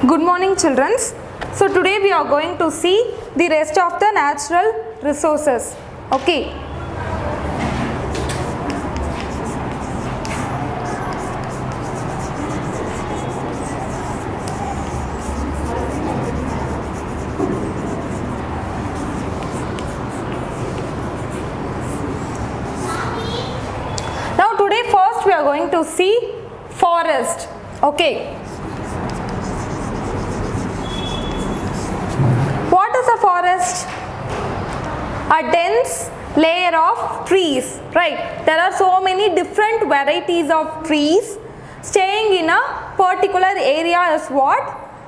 Good morning, children. So today we are going to see the rest of the natural resources. Okay. Now today first we are going to see forest. Okay. What is a forest? A dense layer of trees, right? There are so many different varieties of trees. Staying in a particular area is what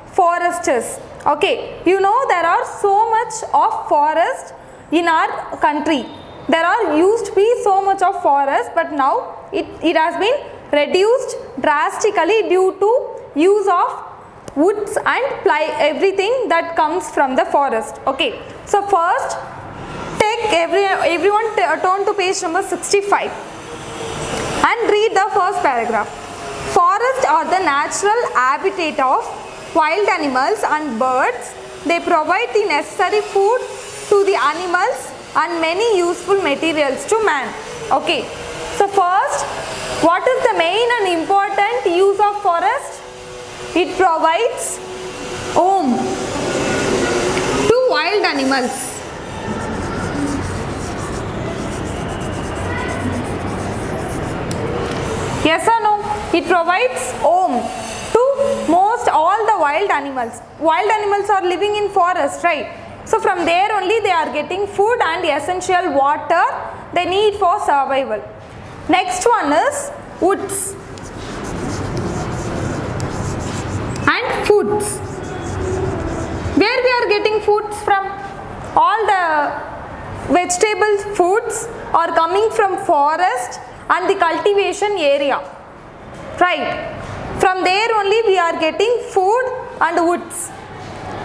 forest is. Okay, you know there are so much of forest in our country. There are used to be so much of forest, but now it has been reduced drastically due to use of woods and everything that comes from the forest. Okay, so first take everyone turn to page number 65 and read the first paragraph. Forests are the natural habitat of wild animals and birds. They provide the necessary food to the animals and many useful materials to man. Okay, so first, what is the main and important use of forest? It provides home to wild animals. Yes or no? It provides home to most all the wild animals. Wild animals are living in forest, right? So from there only they are getting food and essential water they need for survival. Next one is woods and foods. Where we are getting foods from? All the vegetable foods are coming from forest and the cultivation area, right? From there only we are getting food and woods.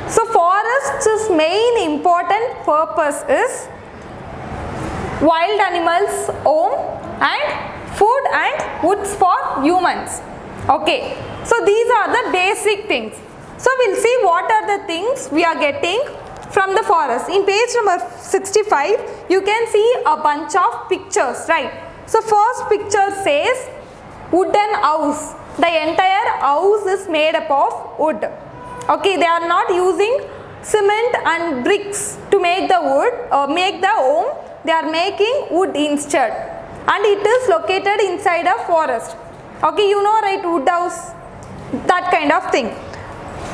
So forest's main important purpose is wild animals home and food and woods for humans. Okay, so these are the basic things. So we'll see what are the things we are getting from the forest. In page number 65 you can see a bunch of pictures, right? So first picture says wooden house. The entire house is made up of wood. Okay, they are not using cement and bricks to make the wood make the home. They are making wood instead, and it is located inside a forest. Okay, you know, right, wood house, that kind of thing.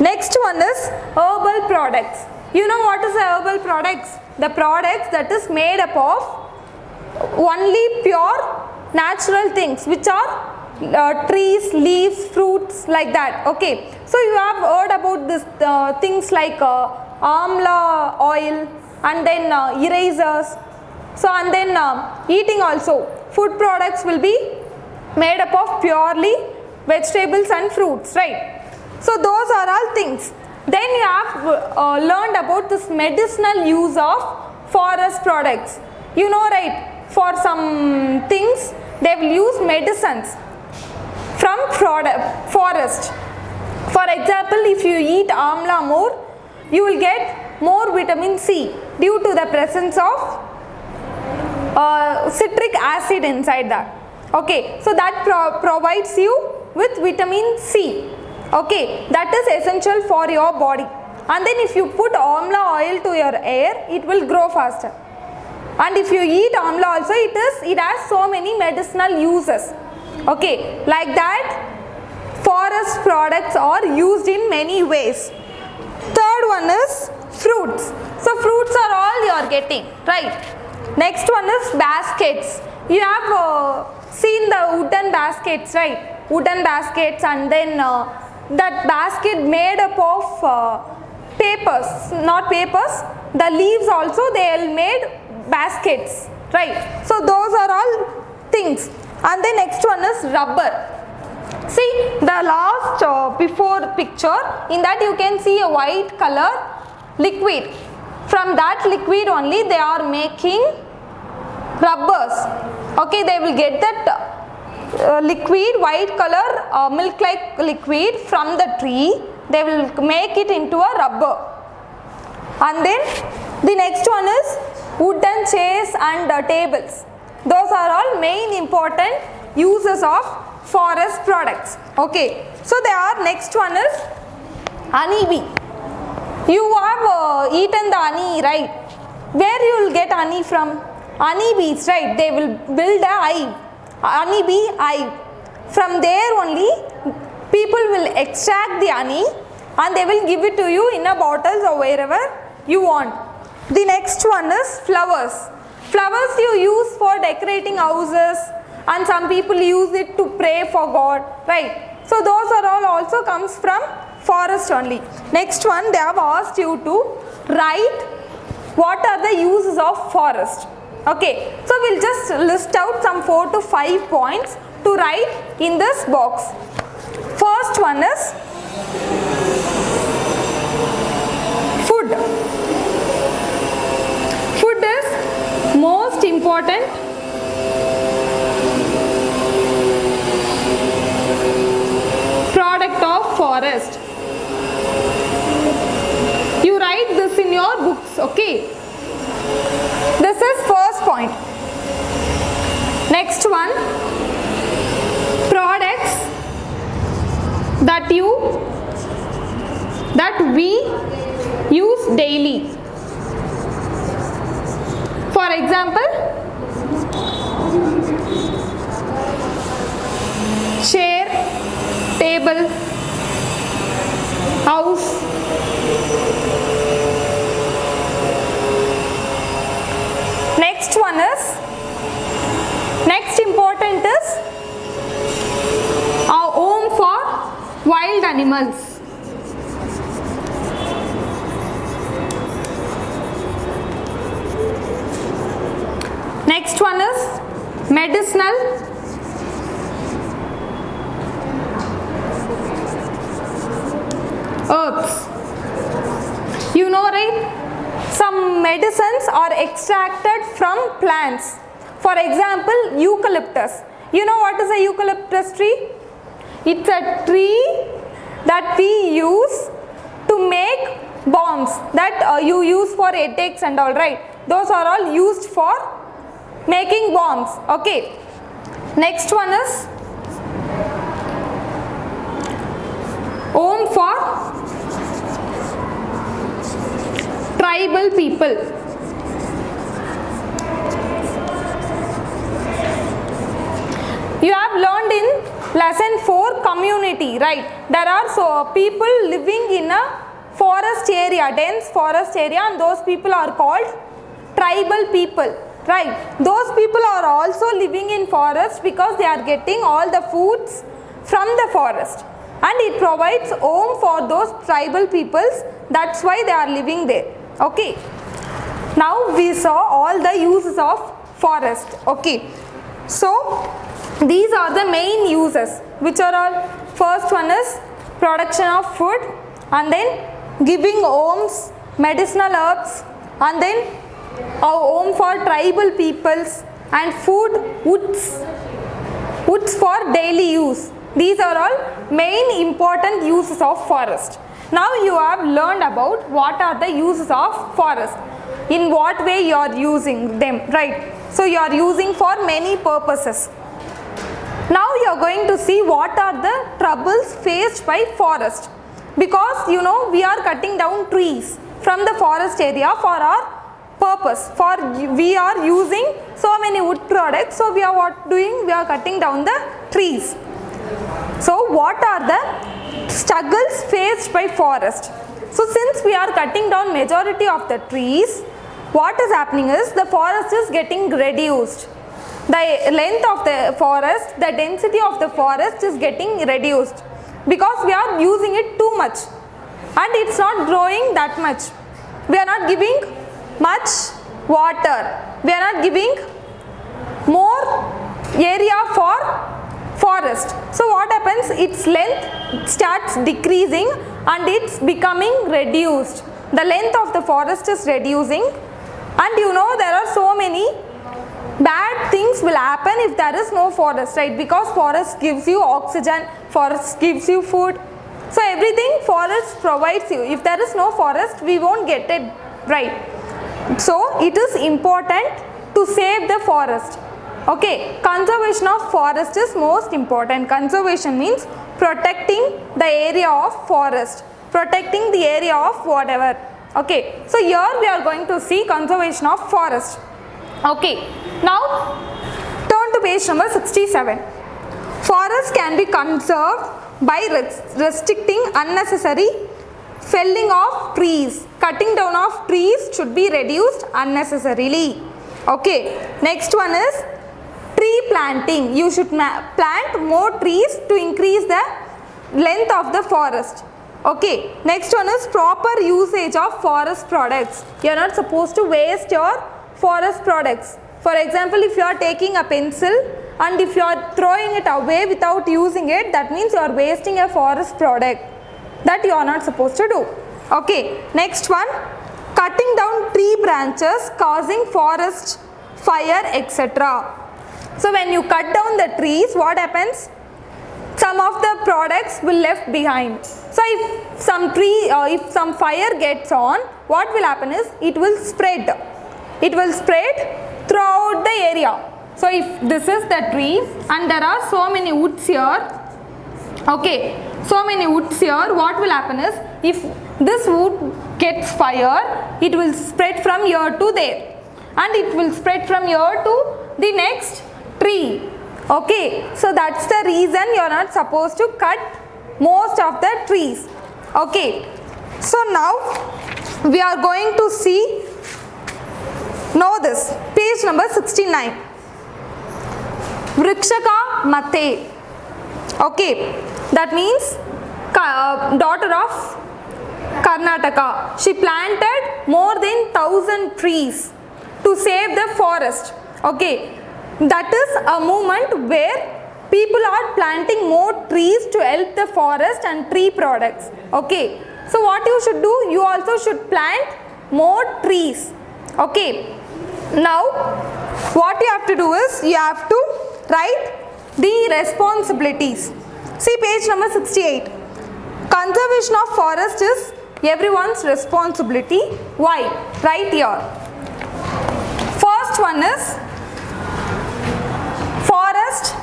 Next one is herbal products. You know what is the herbal products? The products that is made up of only pure natural things, which are trees, leaves, fruits, like that. Okay, so you have heard about this things like amla oil and then erasers. So and then eating also, food products will be made up of purely vegetables and fruits, right? So those are all things. Then you have learned about this medicinal use of forest products. You know, right, for some things they will use medicines from forest. For example, if you eat amla more, you will get more vitamin C due to the presence of citric acid inside that. Okay, so that provides you with vitamin C. Okay, that is essential for your body. And then if you put amla oil to your hair, it will grow faster. And if you eat amla also, it has so many medicinal uses. Okay, like that forest products are used in many ways. Third one is fruits. So fruits are all you are getting, right? Next one is baskets. You have seen the wooden baskets, right? Wooden baskets, and then that basket made up of papers, not papers, the leaves also they will made baskets, right? So those are all things. And the next one is rubber. See the last before picture, in that you can see a white color liquid. From that liquid only they are making rubbers. Okay, they will get that liquid white color milk like liquid from the tree. they will make it into a rubber. And then the next one is wooden chairs and tables. Those are all main important uses of forest products. Okay, so next one is honeybee. You have eaten the honey, right? Where you will get honey from? Honeybees, right? They will build a hive, honeybee hive. From there only people will extract the honey and they will give it to you in a bottles or wherever you want. The next one is flowers. Flowers you use for decorating houses, and some people use it to pray for God, right? So those are all also comes from forest only. Next one, they have asked you to write what are the uses of forest. Okay, so we'll just list out some 4 to 5 points to write in this box. First one is food. Food is most important product of forest. You write this in your books, okay? This is first point. Next one, products that we use daily. For example, chair, table, house. Next one is, next important is our home for wild animals. Next one is medicinal herbs. You know, right? Some medicines are extracted from plants. For example, eucalyptus. You know what is a eucalyptus tree? It's a tree that we use to make bombs that you use for headaches and all, right? Those are all used for making bombs. Okay. Next one is home for tribal people. You have learned in lesson 4 community, right? There are people living in a forest area, dense forest area, and those people are called tribal people, right? Those people are also living in forest because they are getting all the foods from the forest, and it provides home for those tribal peoples. That's why they are living there. Okay, now we saw all the uses of forest. Okay, so these are the main uses, which are all, first one is production of food, and then giving homes, medicinal herbs, and then a home for tribal peoples, and food, woods for daily use. These are all main important uses of forest. Now you have learned about what are the uses of forest, in what way you are using them, right? So you are using for many purposes. Now you are going to see what are the troubles faced by forest, because you know we are cutting down trees from the forest area for our purpose, for we are using so many wood products, so we are what doing? We are cutting down the trees. So what are the struggles faced by forest? So since we are cutting down majority of the trees, what is happening is the forest is getting reduced. The length of the forest, the density of the forest is getting reduced because we are using it too much, and it's not growing that much. We are not giving much water. We are not giving more area for forest. So what happens? Its length starts decreasing and it's becoming reduced. The length of the forest is reducing, and you know there are so many bad things will happen if there is no forest, right? Because forest gives you oxygen, forest gives you food, So everything forest provides you. If there is no forest, we won't get it right. So it is important to save the forest. Okay, conservation of forest is most important. Conservation means protecting the area of forest, protecting the area of whatever. Okay, so here we are going to see conservation of forest. Okay, now turn to page number 67. Forest can be conserved by restricting unnecessary felling of trees. Cutting down of trees should be reduced unnecessarily. Okay, next one is tree planting. You should plant more trees to increase the length of the forest. Okay, next one is proper usage of forest products. You are not supposed to waste your forest products. For example, if you are taking a pencil and if you are throwing it away without using it, that means you are wasting a forest product. That you are not supposed to do. Okay, next one, cutting down tree branches causing forest fire, etc. So when you cut down the trees, what happens? Some of the products will left behind. So if some fire gets on, what will happen is it will spread. It will spread throughout the area. So if this is the tree and there are so many woods here, okay, so many woods here, what will happen is if this wood gets fire, it will spread from here to there and it will spread from here to the next tree. Okay, so that's the reason you are not supposed to cut most of the trees. Okay, so now we are going to see, know this, page number 69. Vrikshaka Mate. Okay, that means daughter of Karnataka. She planted more than 1,000 trees to save the forest. Okay, that is a movement where people are planting more trees to help the forest and tree products. Okay, so what you should do, you also should plant more trees. Okay, now what you have to do is you have to write the responsibilities. See page number 68. Conservation of forest is everyone's responsibility. Why? Right here. First one is forest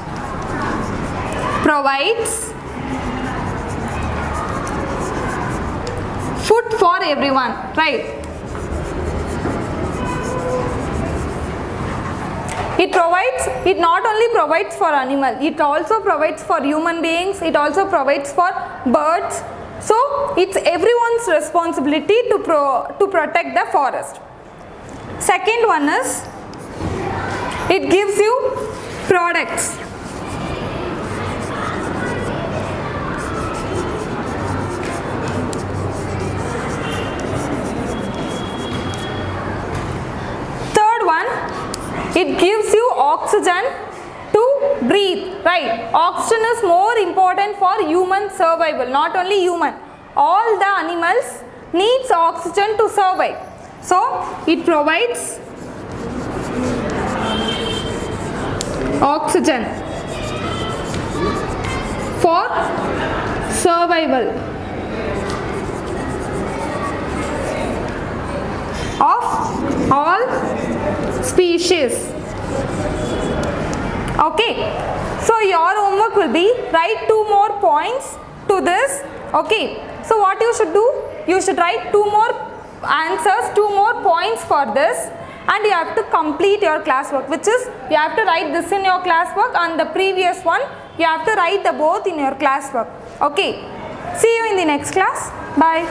provides food for everyone, right? It not only provides for animal, it also provides for human beings, it also provides for birds. So it's everyone's responsibility to protect the forest. Second one is it gives you products. Third one, it gives you oxygen to breathe, right? Oxygen is more important for human survival, not only human. All the animals needs oxygen to survive. So it provides oxygen for survival of all species. Okay, so your homework will be write 2 more points to this. Okay, so what you should do, you should write 2 more answers, 2 more points for this, and you have to complete your classwork, which is you have to write this in your classwork and the previous one you have to write the both in your classwork. Okay, see you in the next class. Bye.